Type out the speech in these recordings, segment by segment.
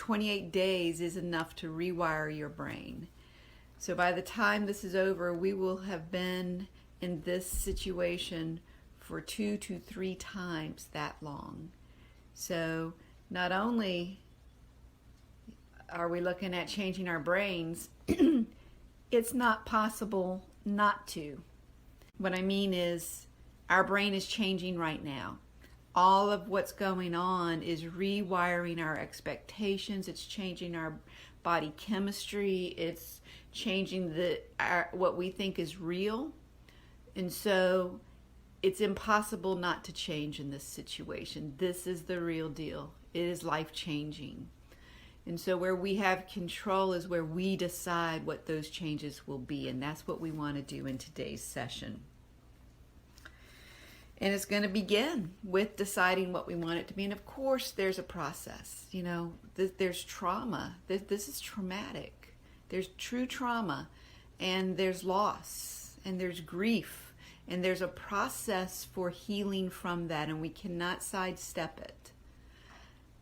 28 days is enough to rewire your brain. So by the time this is over, we will have been in this situation for 2 to 3 times that long. So not only are we looking at changing our brains, it's not possible not to. What I mean is, our brain is changing right now. All of what's going on is rewiring our expectations. It's changing our body chemistry. It's changing what we think is real. And so it's impossible not to change in this situation. This is the real deal. It is life-changing. And so where we have control is where we decide what those changes will be. And that's what we want to do in today's session. And it's going to begin with deciding what we want it to be. And of course, there's a process. You know, there's trauma. This is traumatic. There's true trauma. And there's loss. And there's grief. And there's a process for healing from that. And we cannot sidestep it.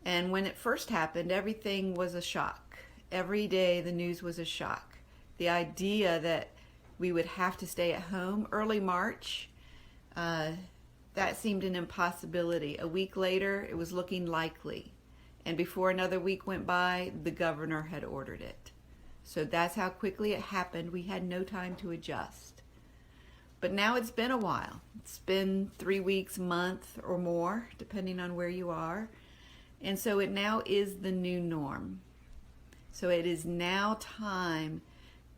And when it first happened, everything was a shock. Every day the news was a shock. The idea that we would have to stay at home early March, that seemed an impossibility. A week later, it was looking likely. And before another week went by, the governor had ordered it. So that's how quickly it happened. We had no time to adjust. But now it's been a while. It's been 3 weeks, month, or more, depending on where you are. And so it now is the new norm. So it is now time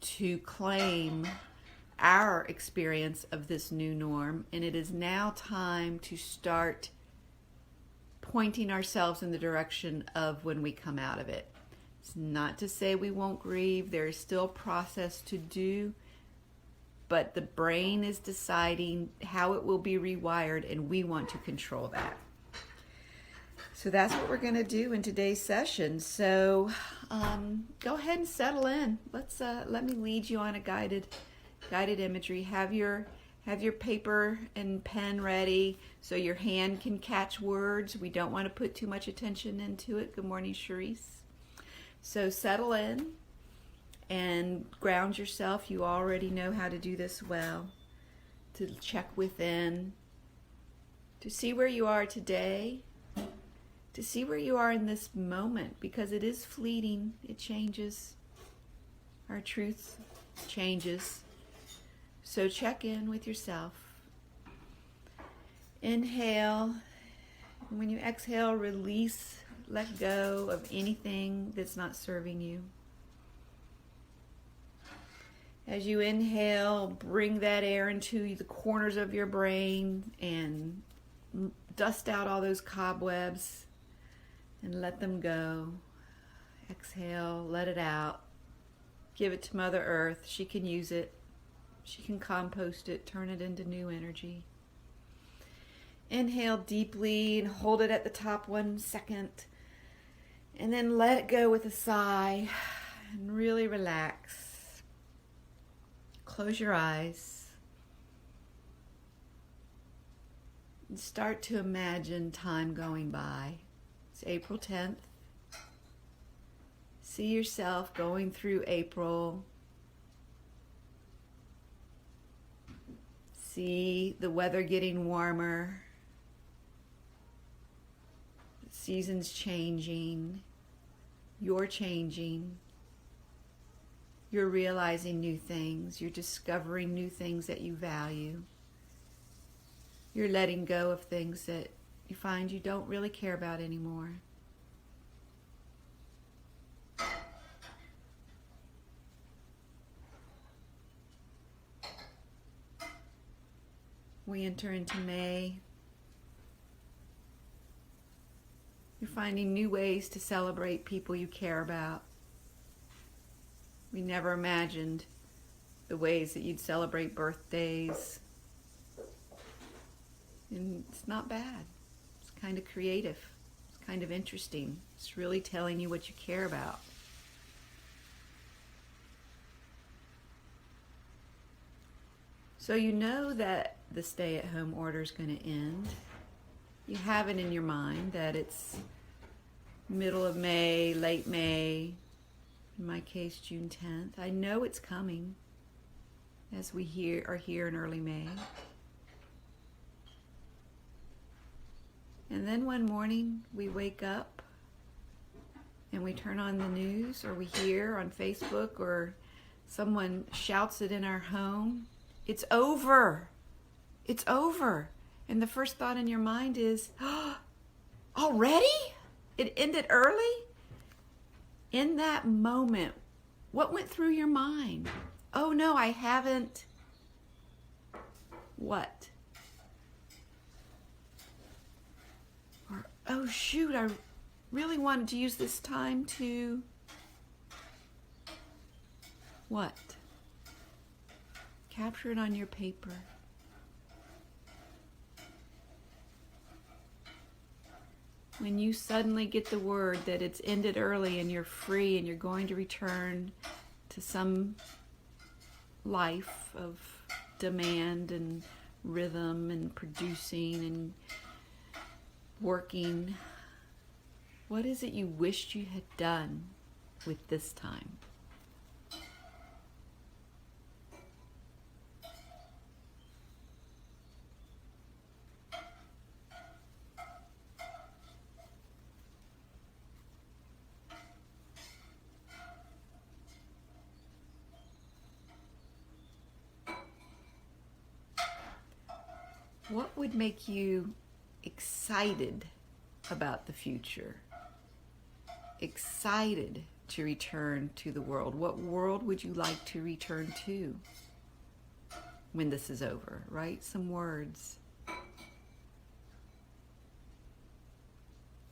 to claim our experience of this new norm, and it is now time to start pointing ourselves in the direction of when we come out of it. It's not to say we won't grieve. There is still a process to do, but the brain is deciding how it will be rewired, and we want to control that. So that's what we're going to do in today's session. So go ahead and settle in. Let me lead you on a guided imagery. Have your paper and pen ready so your hand can catch words. We don't want to put too much attention into it. Good morning, Charisse. So settle in and ground yourself. You already know how to do this well. To check within, to see where you are today, to see where you are in this moment, because it is fleeting. It changes. Our truth changes. So check in with yourself. Inhale. When you exhale, release, let go of anything that's not serving you. As you inhale, bring that air into the corners of your brain and dust out all those cobwebs and let them go. Exhale, let it out. Give it to Mother Earth. She can use it. She can compost it, turn it into new energy. Inhale deeply and hold it at the top 1 second. And then let it go with a sigh and really relax. Close your eyes. And start to imagine time going by. It's April 10th. See yourself going through April. See the weather getting warmer. The seasons changing. You're changing. You're realizing new things. You're discovering new things that you value. You're letting go of things that you find you don't really care about anymore. We enter into May. You're finding new ways to celebrate people you care about. We never imagined the ways that you'd celebrate birthdays. And it's not bad. It's kind of creative. It's kind of interesting. It's really telling you what you care about. So you know that the stay-at-home order is going to end. You have it in your mind that it's middle of May, late May, in my case June 10th. I know it's coming as we are here in early May. And then one morning we wake up and we turn on the news, or we hear on Facebook, or someone shouts it in our home, it's over. It's over. And the first thought in your mind is, oh, already? It ended early? In that moment, what went through your mind? Oh no, I haven't. What? Or, oh shoot, I really wanted to use this time to... What? Capture it on your paper. When you suddenly get the word that it's ended early and you're free and you're going to return to some life of demand and rhythm and producing and working, what is it you wished you had done with this time? What would make you excited about the future? Excited to return to the world? What world would you like to return to when this is over? Write some words.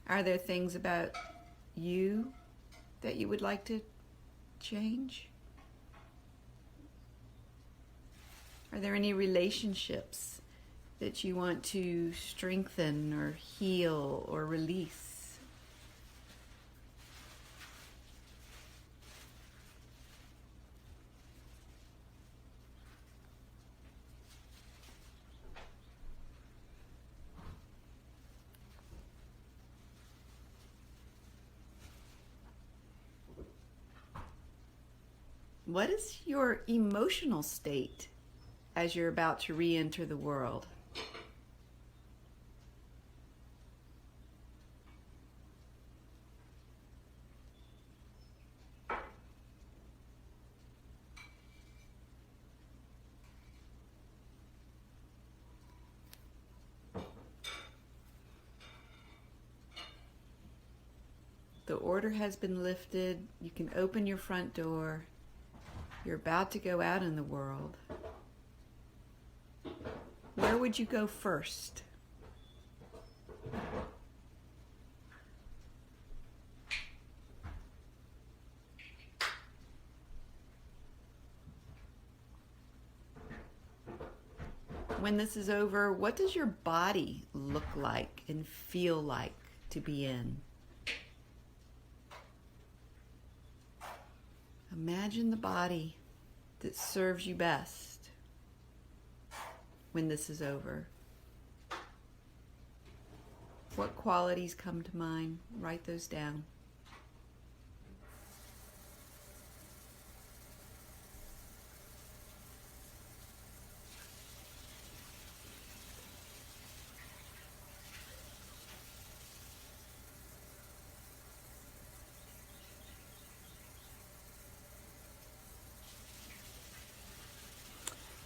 Are there things about you that you would like to change? Are there any relationships that you want to strengthen or heal or release? What is your emotional state as you're about to re-enter the world? The order has been lifted. You can open your front door. You're about to go out in the world. Where would you go first? When this is over, what does your body look like and feel like to be in? Imagine the body that serves you best when this is over. What qualities come to mind? Write those down.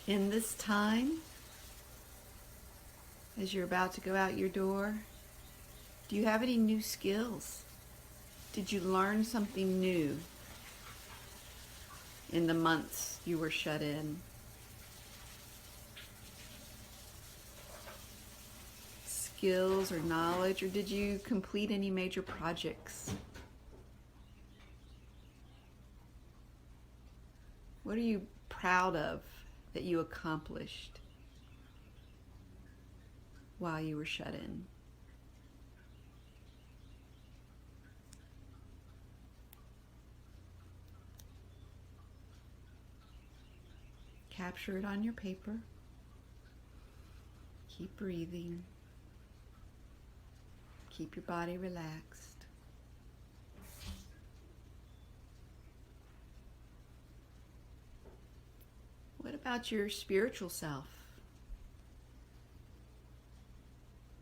In this time, as you're about to go out your door, do you have any new skills? Did you learn something new in the months you were shut in? Skills or knowledge, or did you complete any major projects? What are you proud of that you accomplished while you were shut in? Capture it on your paper. Keep breathing. Keep your body relaxed. about your spiritual self?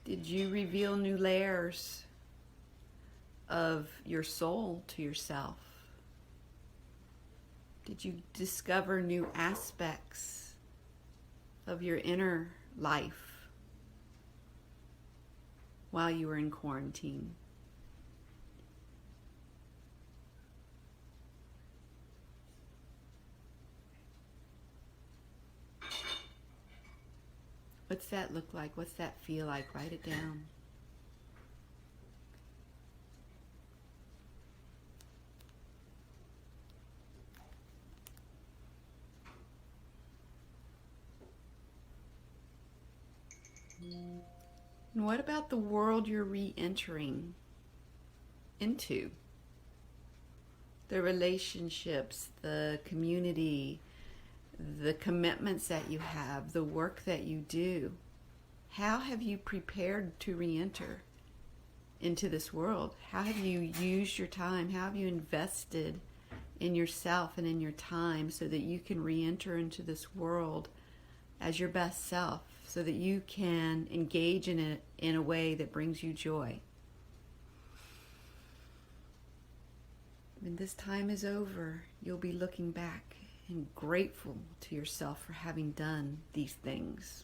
Did you reveal new layers of your soul to yourself? Did you discover new aspects of your inner life while you were in quarantine? What's that look like? What's that feel like? Write it down. And what about the world you're re-entering into? The relationships, the community, the commitments that you have, the work that you do. How have you prepared to re-enter into this world? How have you used your time? How have you invested in yourself and in your time so that you can re-enter into this world as your best self, so that you can engage in it in a way that brings you joy? When this time is over, you'll be looking back and grateful to yourself for having done these things.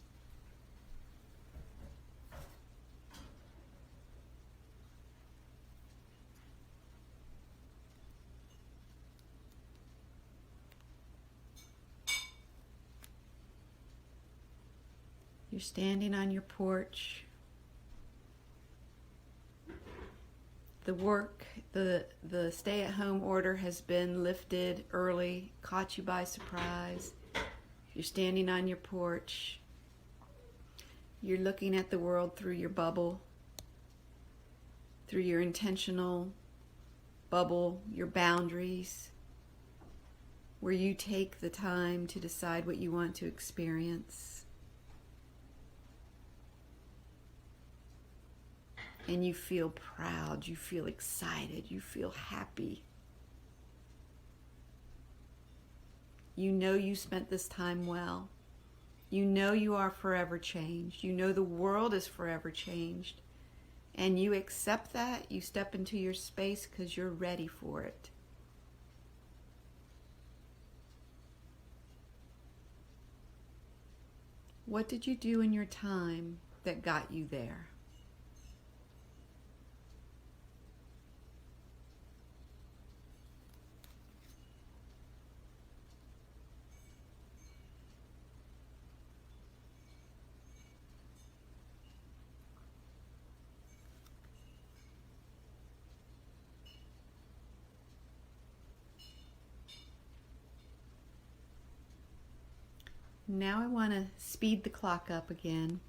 You're standing on your porch. The stay-at-home order has been lifted early, caught you by surprise. You're standing on your porch. You're looking at the world through your bubble, through your intentional bubble, your boundaries, where you take the time to decide what you want to experience. And you feel proud, you feel excited, you feel happy. You know you spent this time well. You know you are forever changed. You know the world is forever changed. And you accept that. You step into your space because you're ready for it. What did you do in your time that got you there? Now I want to speed the clock up again.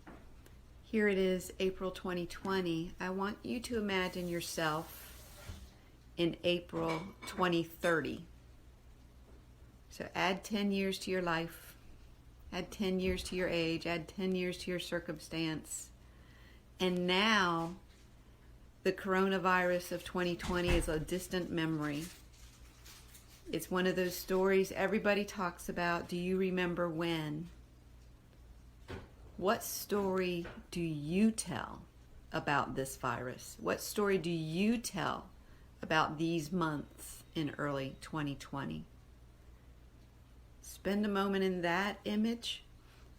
Here it is, April 2020. I want you to imagine yourself in April 2030. So add 10 years to your life, add 10 years to your age, add 10 years to your circumstance. And now the coronavirus of 2020 is a distant memory. It's one of those stories everybody talks about. Do you remember when? What story do you tell about this virus? What story do you tell about these months in early 2020? Spend a moment in that image.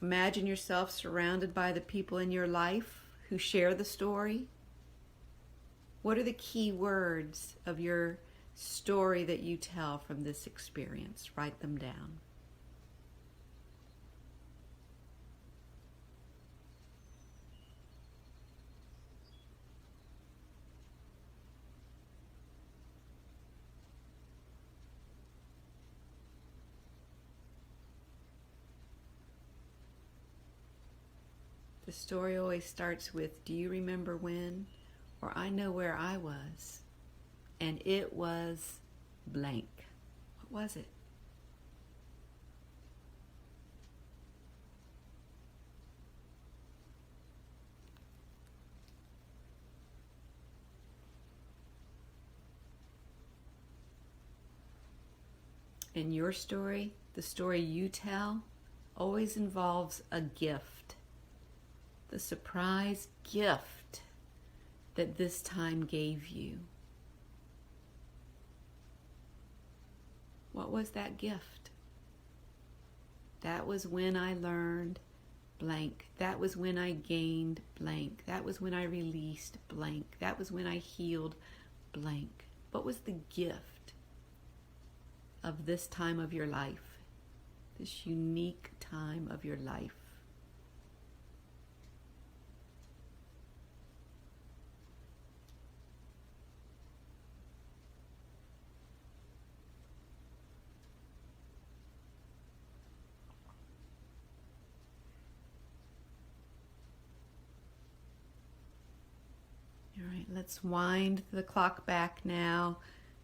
Imagine yourself surrounded by the people in your life who share the story. What are the key words of your story that you tell from this experience? Write them down. The story always starts with, do you remember when? Or I know where I was. And it was blank. What was it? In your story, the story you tell, always involves a gift. The surprise gift that this time gave you. What was that gift? That was when I learned blank. That was when I gained blank. That was when I released blank. That was when I healed blank. What was the gift of this time of your life? This unique time of your life? All right, let's wind the clock back now.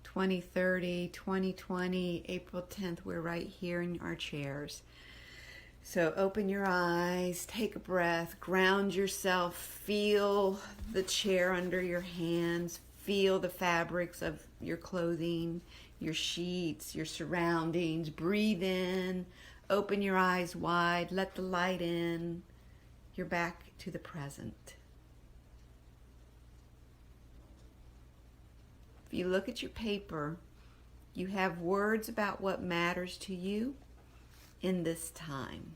2030, 2020, April 10th, we're right here in our chairs. So open your eyes, take a breath, ground yourself, feel the chair under your hands, feel the fabrics of your clothing, your sheets, your surroundings. Breathe in, open your eyes wide, let the light in. You're back to the present. If you look at your paper, you have words about what matters to you in this time.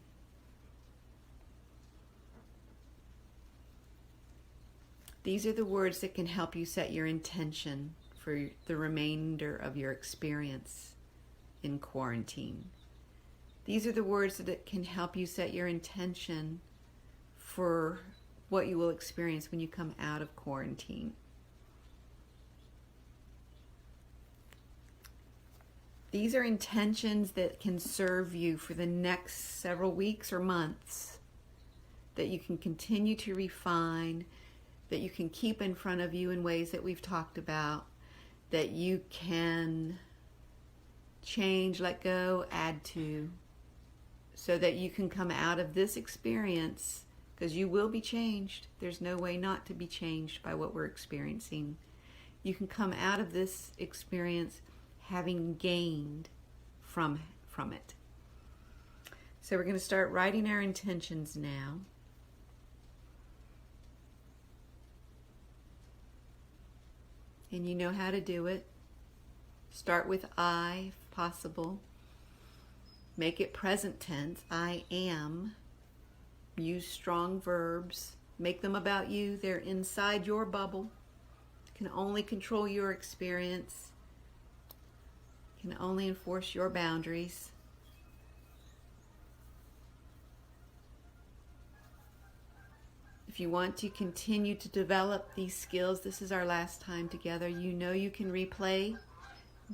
These are the words that can help you set your intention for the remainder of your experience in quarantine. These are the words that can help you set your intention for what you will experience when you come out of quarantine. These are intentions that can serve you for the next several weeks or months, that you can continue to refine, that you can keep in front of you in ways that we've talked about, that you can change, let go, add to, so that you can come out of this experience, because you will be changed. There's no way not to be changed by what we're experiencing. You can come out of this experience having gained from it. So we're going to start writing our intentions now. And you know how to do it. Start with I, if possible. Make it present tense. I am. Use strong verbs. Make them about you. They're inside your bubble. Can only control your experience. Can only enforce your boundaries. If you want to continue to develop these skills, this is our last time together. You know you can replay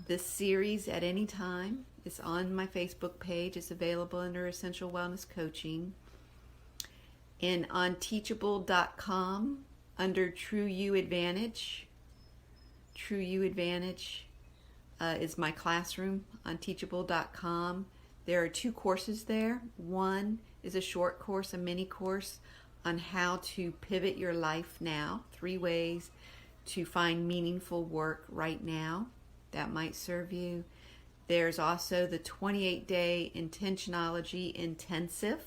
this series at any time. It's on my Facebook page. It's available under Essential Wellness Coaching. And on teachable.com under True You Advantage. True You Advantage is my classroom on teachable.com. There are 2 courses there. One is a short course, a mini course on how to pivot your life now. 3 ways to find meaningful work right now. That might serve you. There's also the 28-day Intentionology Intensive.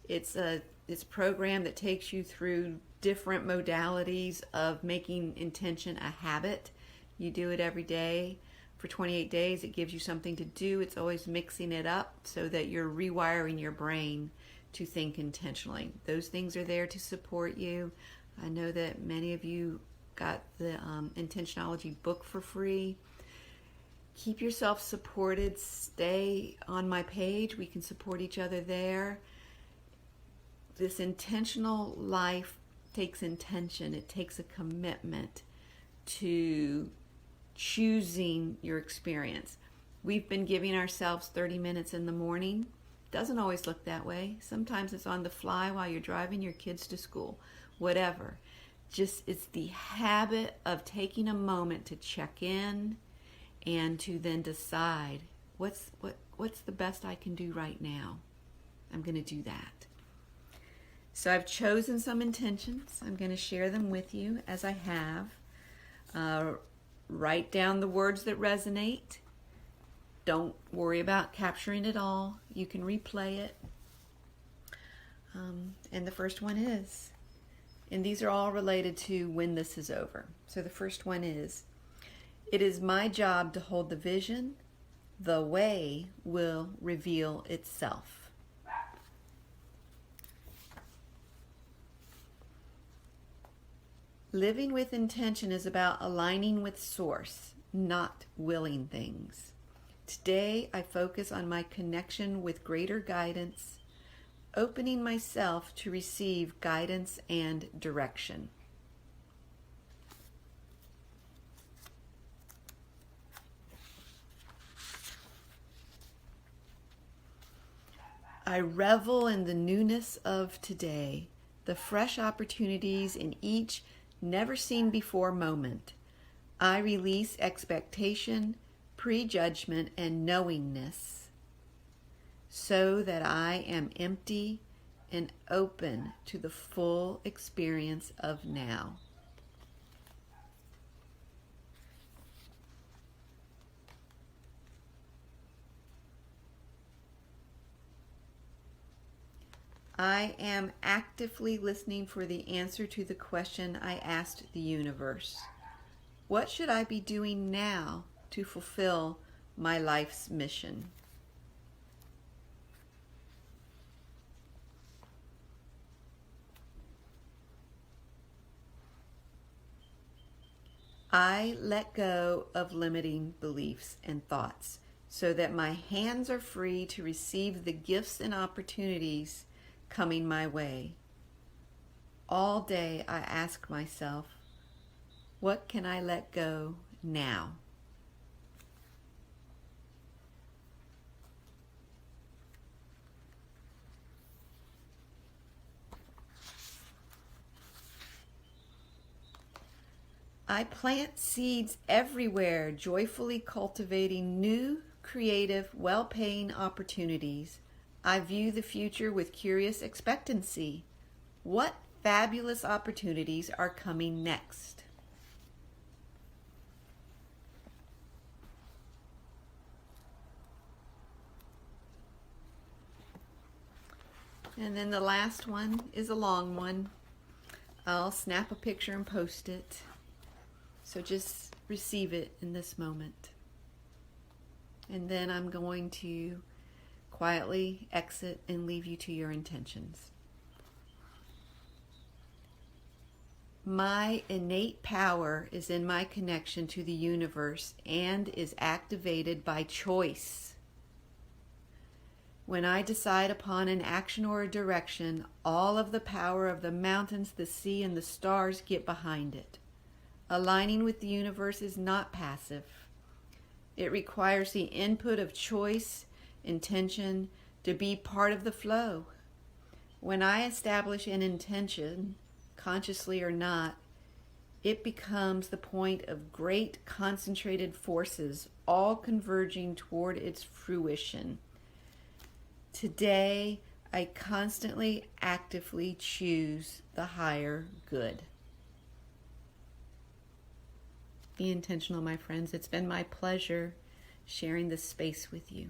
It's a program that takes you through different modalities of making intention a habit. You do it every day. For 28 days, it gives you something to do. It's always mixing it up so that you're rewiring your brain to think intentionally. Those things are there to support you. I know that many of you got the Intentionology book for free. Keep yourself supported. Stay on my page. We can support each other there. This intentional life takes intention. It takes a commitment to choosing your experience. We've been giving ourselves 30 minutes in the morning. Doesn't always look that way. Sometimes it's on the fly while you're driving your kids to school. Whatever. Just it's the habit of taking a moment to check in and to then decide what's the best I can do right now. I'm going to do that. So I've chosen some intentions. I'm going to share them with you as I have. Write down the words that resonate. Don't worry about capturing it all. You can replay it. And the first one is, and these are all related to when this is over. So the first one is, it is my job to hold the vision. The way will reveal itself. Living with intention is about aligning with Source, not willing things. Today, I focus on my connection with greater guidance, opening myself to receive guidance and direction. I revel in the newness of today, the fresh opportunities in each never-seen-before moment. I release expectation, prejudgment, and knowingness so that I am empty and open to the full experience of now. I am actively listening for the answer to the question I asked the universe. What should I be doing now to fulfill my life's mission? I let go of limiting beliefs and thoughts so that my hands are free to receive the gifts and opportunities coming my way. All day I ask myself, what can I let go now? I plant seeds everywhere, joyfully cultivating new, creative, well-paying opportunities. I view the future with curious expectancy. What fabulous opportunities are coming next? And then the last one is a long one. I'll snap a picture and post it. So just receive it in this moment. And then I'm going to quietly exit and leave you to your intentions. My innate power is in my connection to the universe and is activated by choice. When I decide upon an action or a direction, all of the power of the mountains, the sea, and the stars get behind it. Aligning with the universe is not passive. It requires the input of choice, intention, to be part of the flow. When I establish an intention, consciously or not, it becomes the point of great concentrated forces, all converging toward its fruition. Today, I constantly, actively choose the higher good. Be intentional, my friends. It's been my pleasure sharing this space with you.